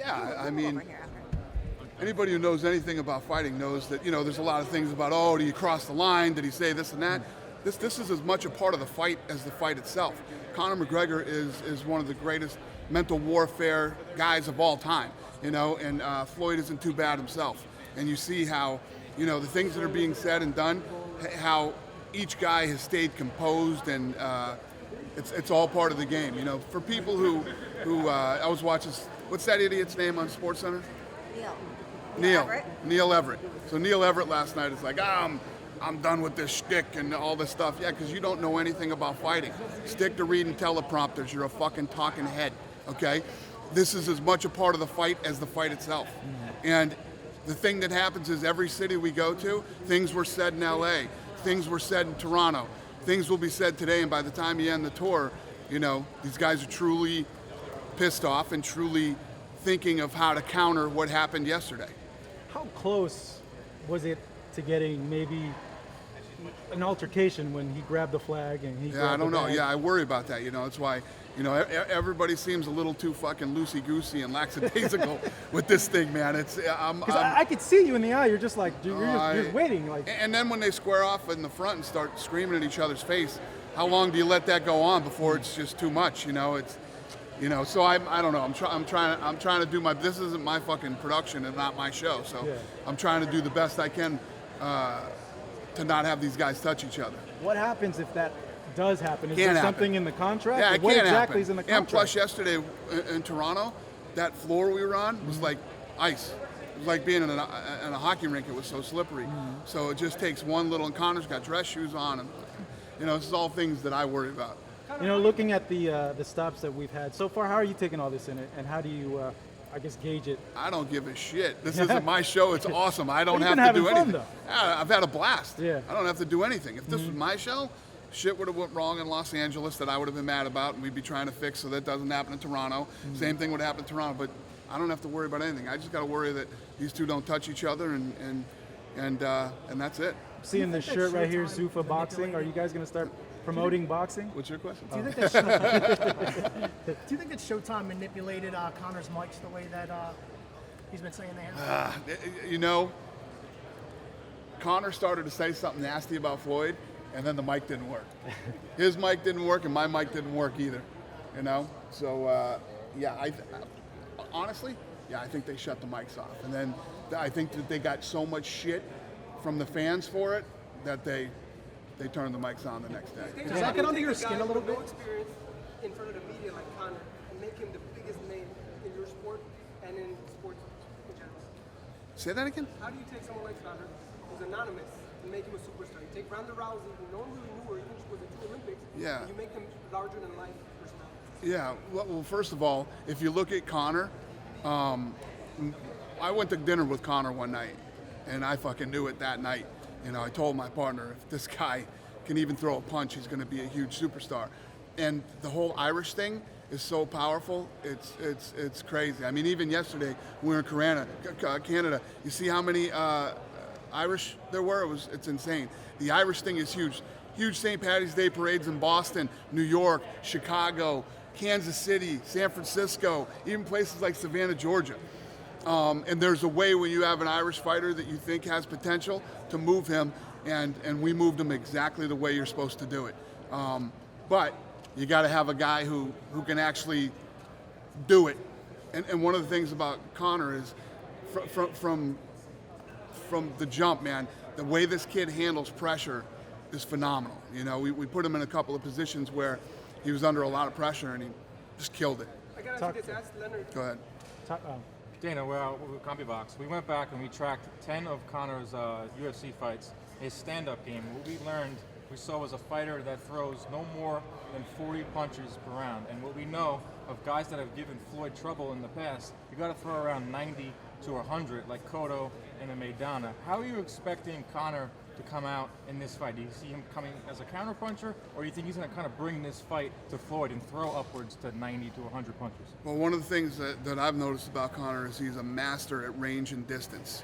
Yeah, I mean, anybody who knows anything about fighting knows that, there's a lot of things about, oh, do you cross the line? Did he say this and that? This is as much a part of the fight as the fight itself. Conor McGregor is one of the greatest mental warfare guys of all time, and Floyd isn't too bad himself. And you see how, the things that are being said and done, how each guy has stayed composed, and it's all part of the game. For people who I was watching, what's that idiot's name on SportsCenter? Neil Everett. So Neil Everett last night is like, I'm done with this shtick and all this stuff. Yeah, because you don't know anything about fighting. Stick to reading teleprompters. You're a fucking talking head, okay? This is as much a part of the fight as the fight itself. And the thing that happens is every city we go to, things were said in LA, things were said in Toronto, things will be said today, and by the time you end the tour, these guys are truly pissed off and truly thinking of how to counter what happened yesterday. How close was it to getting maybe an altercation when he grabbed the flag and he grabbed I don't the know. bag? Yeah, I worry about that. It's why, everybody seems a little too fucking loosey-goosey and lackadaisical with this thing, man. I could see you in the eye. You're just like, you're just waiting. Like. And then when they square off in the front and start screaming at each other's face, how long do you let that go on before it's just too much? So I don't know. I'm trying to do my. This isn't my fucking production and not my show. So yeah. I'm trying to do the best I can to not have these guys touch each other. What happens if that does happen? Is there something in the contract? Yeah, what can't exactly happen. is in the contract? And plus, yesterday in Toronto, that floor we were on was like ice. It was like being in a hockey rink. It was so slippery. So it just takes one little. And Conor's got dress shoes on, and this is all things that I worry about. Looking at the stops that we've had so far, how are you taking all this in it, and how do you, gauge it? I don't give a shit. This isn't my show. It's awesome. I don't have to do anything. I've had a blast. Yeah. I don't have to do anything. If this was my show, shit would have went wrong in Los Angeles that I would have been mad about, and we'd be trying to fix so that doesn't happen in Toronto. Same thing would happen in Toronto, but I don't have to worry about anything. I just got to worry that these two don't touch each other, and that's it. Seeing this shirt right here, Zuffa Boxing. Are you guys going to start promoting boxing? What's your question? Do you think that Showtime manipulated Conor's mics the way that he's been saying they have? Conor started to say something nasty about Floyd, and then the mic didn't work. His mic didn't work, and my mic didn't work either. So honestly, I think they shut the mics off, and then I think that they got so much shit from the fans for it that they turned the mics on the next day. Does that get under your skin a little bit? No experience in front of the media like Conor and make him the biggest name in your sport and in sports in general. Say that again? How do you take someone like Conor, who's anonymous, and make him a superstar? You take Ronda Rousey, who no one really knew her, even she was in 2 Olympics, and you make them larger than life personalities. Yeah, well, first of all, if you look at Conor, I went to dinner with Conor one night, and I fucking knew it that night. I told my partner, if this guy can even throw a punch, he's going to be a huge superstar. And the whole Irish thing is so powerful, it's crazy. I mean, even yesterday, we were in Canada, you see how many Irish there were? It's insane. The Irish thing is huge. Huge St. Paddy's Day parades in Boston, New York, Chicago, Kansas City, San Francisco, even places like Savannah, Georgia. And there's a way when you have an Irish fighter that you think has potential to move him, and we moved him exactly the way you're supposed to do it. But you got to have a guy who can actually do it. And one of the things about Conor is from the jump, man, the way this kid handles pressure is phenomenal. We put him in a couple of positions where he was under a lot of pressure, and he just killed it. I got to ask Leonard. Go ahead. Dana, we're with CompuBox. We went back and we tracked 10 of Conor's UFC fights, his stand-up game. What we saw was a fighter that throws no more than 40 punches per round. And what we know of guys that have given Floyd trouble in the past, you got to throw around 90 to 100, like Cotto and Maidana. How are you expecting Conor to come out in this fight? Do you see him coming as a counterpuncher, or do you think he's going to kind of bring this fight to Floyd and throw upwards to 90 to 100 punches? Well, one of the things that I've noticed about Conor is he's a master at range and distance,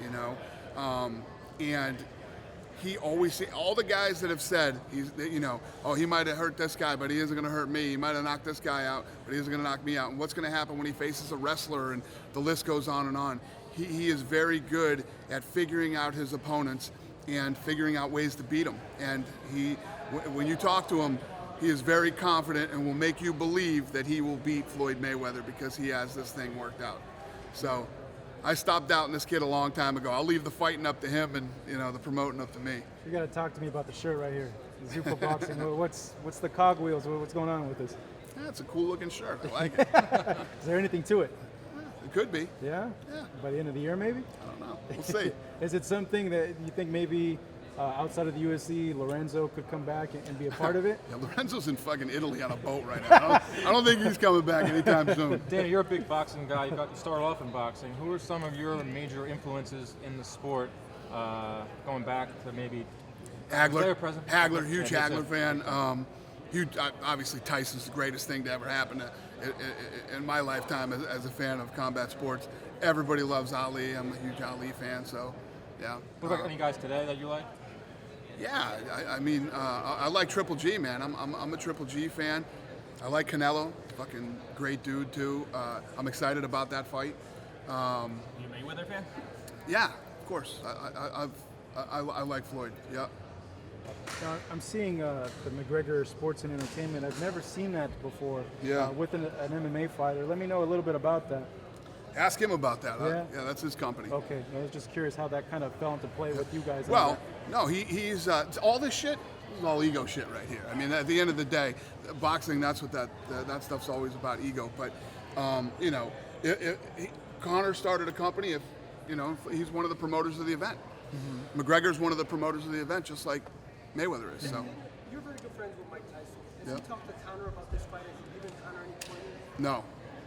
and he always, all the guys that have said, oh, he might have hurt this guy, but he isn't going to hurt me. He might have knocked this guy out, but he isn't going to knock me out. And what's going to happen when he faces a wrestler? And the list goes on and on. He is very good at figuring out his opponents and figuring out ways to beat them. And when you talk to him, he is very confident and will make you believe that he will beat Floyd Mayweather because he has this thing worked out. So I stopped doubting this kid a long time ago. I'll leave the fighting up to him and the promoting up to me. You got to talk to me about the shirt right here. Zupa Boxing. What's the cogwheels? What's going on with this? Yeah, it's a cool looking shirt. I like it. Is there anything to it? It could be. Yeah? Yeah. By the end of the year, maybe? I don't know. We'll see. Is it something that you think maybe outside of the UFC, Lorenzo could come back and be a part of it? Yeah, Lorenzo's in fucking Italy on a boat right now. I don't think he's coming back anytime soon. Dana, you're a big boxing guy. You started off in boxing. Who are some of your major influences in the sport, going back to maybe Hagler, huge Hagler fan. Obviously, Tyson's the greatest thing to ever happen in my lifetime as a fan of combat sports. Everybody loves Ali. I'm a huge Ali fan, so yeah. What about any guys today that you like? Yeah, I like Triple G, man. I'm a Triple G fan. I like Canelo, fucking great dude too. I'm excited about that fight. You a Mayweather fan? Yeah, of course. I like Floyd. Yeah. Now, I'm seeing the McGregor Sports and Entertainment. I've never seen that before. Yeah. With an MMA fighter. Let me know a little bit about that. Ask him about that. Yeah? That's his company. Okay, I was just curious how that kind of fell into play with you guys. Well, no, he's all this shit is all ego shit right here. I mean, at the end of the day, boxing, that's what that stuff's always about, ego. But Conor started a company. If he's one of the promoters of the event. Mm-hmm. McGregor's one of the promoters of the event, just like Mayweather is. So. You're very good friends with Mike Tyson. Has he talked to Conor about this fight? Has he given Conor any pointers? No,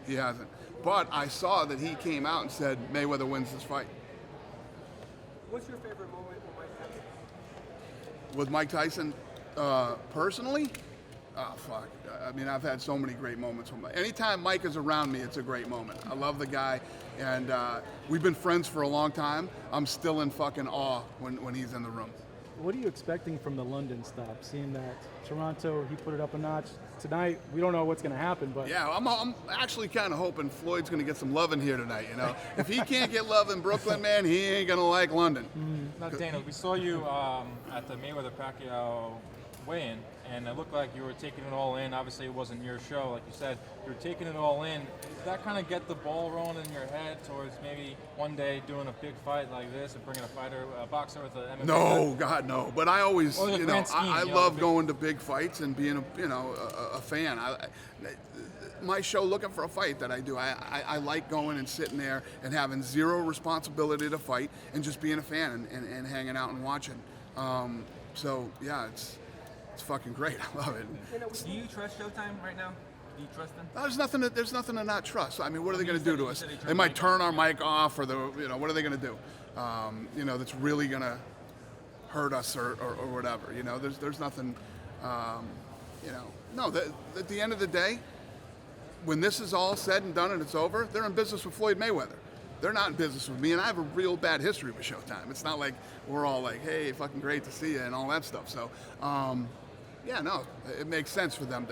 he hasn't. But I saw that he came out and said Mayweather wins this fight. What's your favorite moment with Mike Tyson? With Mike Tyson, personally? Oh, fuck. I mean, I've had so many great moments with Mike. Anytime Mike is around me, it's a great moment. I love the guy, and we've been friends for a long time. I'm still in fucking awe when he's in the room. What are you expecting from the London stop? Seeing that Toronto, he put it up a notch. Tonight, we don't know what's going to happen, but yeah, I'm actually kind of hoping Floyd's going to get some love in here tonight. If he can't get love in Brooklyn, man, he ain't going to like London. Now, Dana, we saw you at the Mayweather-Pacquiao weigh-in, and it looked like you were taking it all in. Obviously, it wasn't your show, like you said. You were taking it all in. Did that kind of get the ball rolling in your head towards maybe one day doing a big fight like this and bringing a boxer with an MMA? No, God, no. But I always, I love big... going to big fights and being a fan. My show, Looking for a Fight, that I do, I like going and sitting there and having zero responsibility to fight and just being a fan and hanging out and watching. So yeah, it's fucking great. I love it. Do you trust Showtime right now? Do you trust them? There's nothing to not trust. I mean, what are they going to do to us? They might turn our mic off, or what are they going to do? That's really going to hurt us or whatever. There's nothing. No. At the end of the day, when this is all said and done and it's over, they're in business with Floyd Mayweather. They're not in business with me, and I have a real bad history with Showtime. It's not like we're all like, hey, fucking great to see you and all that stuff. So, it makes sense for them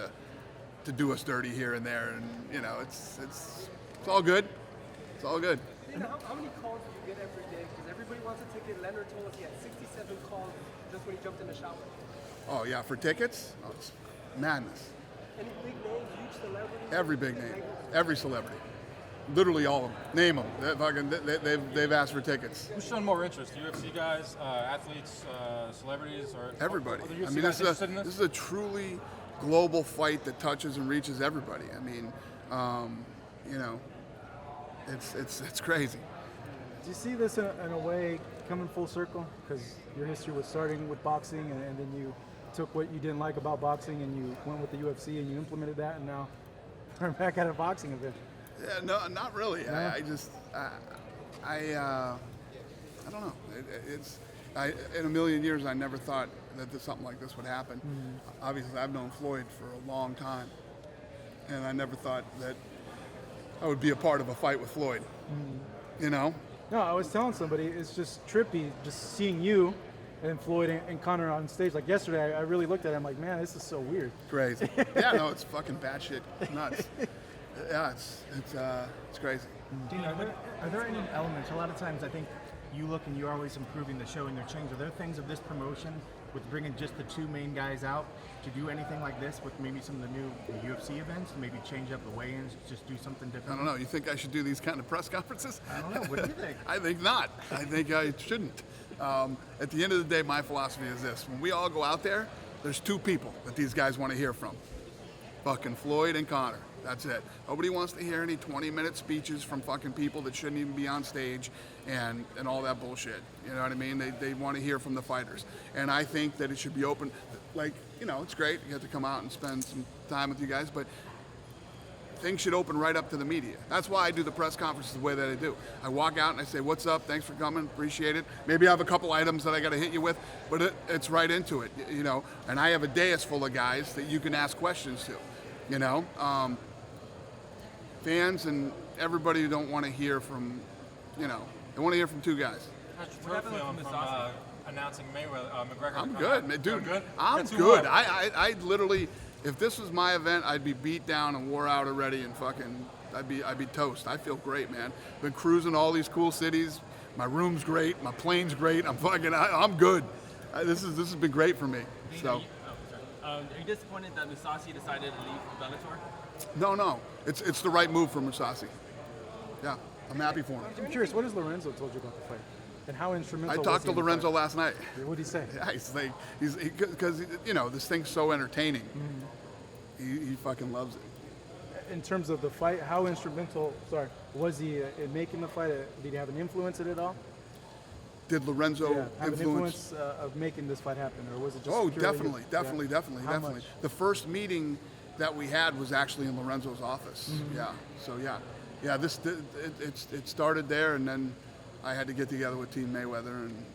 to do us dirty here and there, and it's all good. It's all good. How many calls do you get every day? Because everybody wants a ticket. Leonard told us he had 67 calls just when he jumped in the shower. Oh yeah, for tickets? Oh, it's madness. Any big names, huge celebrities? Every big name, every celebrity. Literally all of them. Name them. They've asked for tickets. Who's showing more interest? UFC guys, athletes, celebrities, or everybody? I mean, this is a truly global fight that touches and reaches everybody. I mean, it's crazy. Do you see this in a way coming full circle? Because your history was starting with boxing, and then you took what you didn't like about boxing and you went with the UFC and you implemented that, and now we're back at a boxing event. Yeah, no, not really. No? I don't know. In a million years, I never thought that something like this would happen. Mm-hmm. Obviously, I've known Floyd for a long time, and I never thought that I would be a part of a fight with Floyd. Mm-hmm. No, I was telling somebody, it's just trippy just seeing you and Floyd and Conor on stage. Like yesterday, I really looked at him like, man, this is so weird. Crazy. Yeah, no, it's fucking batshit nuts. Yeah, it's crazy. Dana, are there any elements? A lot of times, I think you look and you're always improving the show and their change. Are there things of this promotion with bringing just the two main guys out to do anything like this with maybe some of the new UFC events? Maybe change up the weigh-ins, just do something different? I don't know. You think I should do these kind of press conferences? I don't know. What do you think? I think not. I think I shouldn't. At the end of the day, my philosophy is this. When we all go out there, there's two people that these guys want to hear from. Fucking Floyd and Conor. That's it. Nobody wants to hear any 20-minute speeches from fucking people that shouldn't even be on stage and all that bullshit. You know what I mean? They want to hear from the fighters. And I think that it should be open. Like, you know, it's great. You have to come out and spend some time with you guys, but things should open right up to the media. That's why I do the press conferences the way that I do. I walk out and I say, what's up? Thanks for coming. Appreciate it. Maybe I have a couple items that I got to hit you with, but it's right into it, you know. And I have a dais full of guys that you can ask questions to, you know. Fans and everybody who don't want to hear from, you know, they want to hear from two guys. What happened from announcing Mayweather, McGregor? I'm good, man, dude. Good? I'm That's good. who I literally, if this was my event, I'd be beat down and wore out already, and fucking, I'd be toast. I feel great, man. Been cruising all these cool cities. My room's great. My plane's great. I'm good. This has been great for me. So. Are you disappointed that Mousasi decided to leave Bellator? No. It's the right move for Mousasi. Yeah, I'm happy for him. I'm curious, what has Lorenzo told you about the fight? And how instrumental I was talked he to in the Lorenzo fight? last night. What did he say? Yeah, he's like, because you know, this thing's so entertaining. He fucking loves it. In terms of the fight, how instrumental, was he in making the fight? Did he have an influence in it all? Did Lorenzo Have an influence? influence of making this fight happen, or was it just Oh, purely definitely. How much? The first meeting that we had was actually in Lorenzo's office. Yeah. So yeah. It started there, and then I had to get together with Team Mayweather, and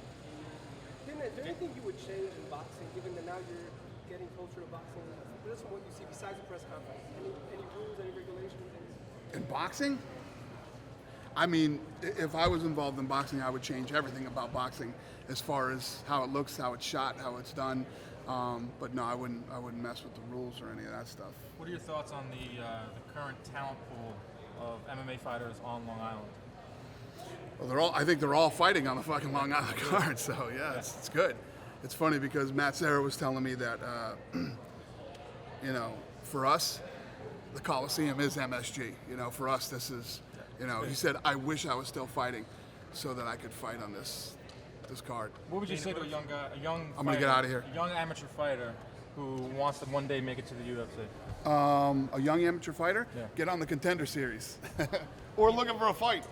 Dana, is there anything you would change in boxing, given that now you're getting closer to boxing? What is what you see besides the press conference? Any rules, any regulations, things? in boxing, I mean, if I was involved in boxing, I would change everything about boxing, as far as how it looks, how it's shot, how it's done. But no, I wouldn't mess with the rules or any of that stuff. What are your thoughts on the current talent pool of MMA fighters on Long Island? Well, I think they're all fighting on the fucking Long Island card, so yeah, it's good. It's funny because Matt Serra was telling me that, you know, for us, the Coliseum is MSG. You know, for us, this is, you know, he said, I wish I was still fighting so that I could fight on this card. What would you say to a young guy, I'm gonna get out of here. A young amateur fighter who wants to one day make it to the UFC? A young amateur fighter, Yeah. get on the Contender Series, or looking for a fight.